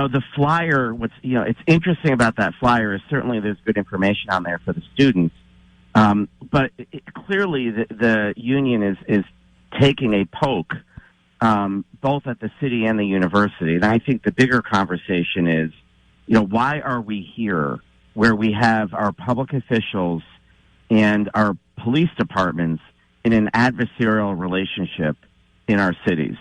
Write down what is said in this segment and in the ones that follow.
the flyer, it's interesting about that flyer is certainly there's good information on there for the students. But clearly the union is taking a poke, both at the city and the university. And I think the bigger conversation is, why are we here where we have our public officials and our police departments in an adversarial relationship in our cities?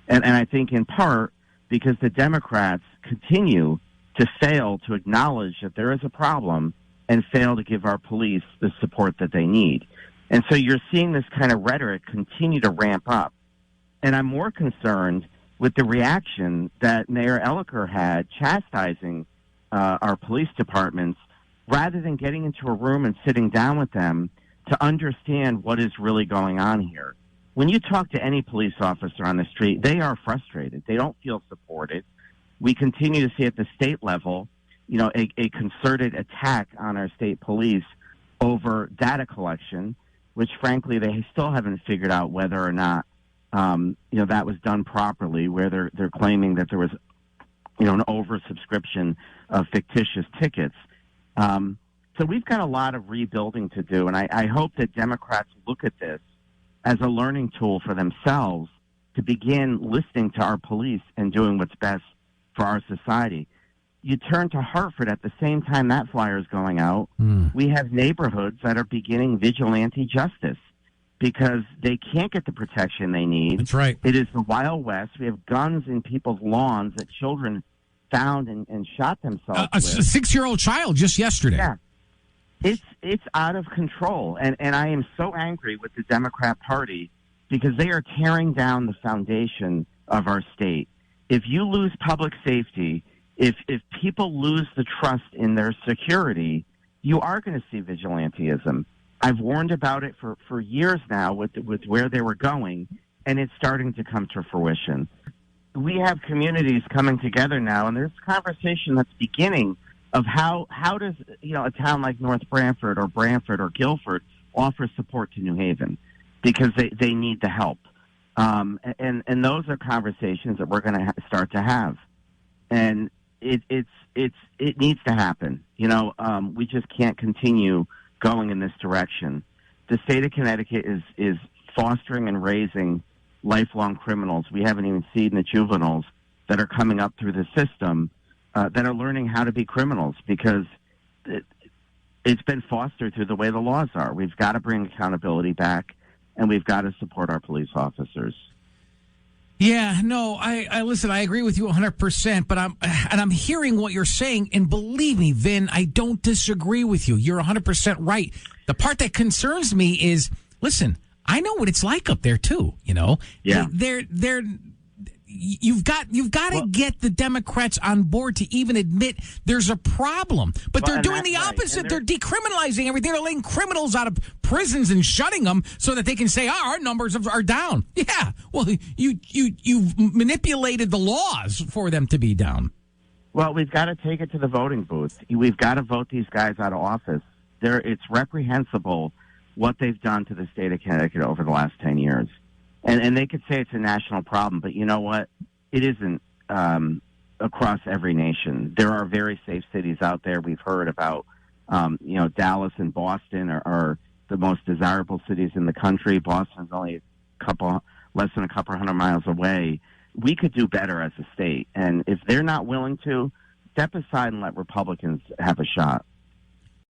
And I think in part because the Democrats continue to fail to acknowledge that there is a problem and fail to give our police the support that they need. And so you're seeing this kind of rhetoric continue to ramp up. And I'm more concerned with the reaction that Mayor Elliker had chastising our police departments rather than getting into a room and sitting down with them to understand what is really going on here. When you talk to any police officer on the street, they are frustrated. They don't feel supported. We continue to see at the state level, a concerted attack on our state police over data collection, which frankly they still haven't figured out whether or not that was done properly, where they're claiming that there was an oversubscription of fictitious tickets. So we've got a lot of rebuilding to do, and I hope that Democrats look at this as a learning tool for themselves to begin listening to our police and doing what's best for our society. You turn to Hartford at the same time that flyer is going out. We have neighborhoods that are beginning vigilante justice because they can't get the protection they need. That's right. It is the Wild West. We have guns in people's lawns that children found and shot themselves with. A 6-year-old child just yesterday. Yeah. It's out of control. And I am so angry with the Democrat Party because they are tearing down the foundation of our state. If you lose public safety, if people lose the trust in their security, you are going to see vigilantism. I've warned about it for years now with where they were going, and it's starting to come to fruition. We have communities coming together now, and there's conversation that's beginning of how does a town like North Branford or Guilford offer support to New Haven because they need the help. And those are conversations that we're going to start to have. And it needs to happen. We just can't continue going in this direction. The state of Connecticut is fostering and raising lifelong criminals. We haven't even seen the juveniles that are coming up through the system that are learning how to be criminals because it's been fostered through the way the laws are. We've got to bring accountability back, and we've got to support our police officers. Yeah, no, I listen, I agree with you 100%, but I'm hearing what you're saying, and believe me, Vin, I don't disagree with you. You're 100% right. The part that concerns me is, listen, I know what it's like up there too, Yeah. You've got to get the Democrats on board to even admit there's a problem. But they're doing the opposite. They're decriminalizing everything. They're letting criminals out of prisons and shutting them so that they can say, our numbers are down. Yeah. Well, you've manipulated the laws for them to be down. Well, we've got to take it to the voting booth. We've got to vote these guys out of office. It's reprehensible what they've done to the state of Connecticut over the last 10 years. And they could say it's a national problem, but you know what? It isn't across every nation. There are very safe cities out there. We've heard about, Dallas and Boston are the most desirable cities in the country. Boston's only less than a couple hundred miles away. We could do better as a state. And if they're not willing to, step aside and let Republicans have a shot.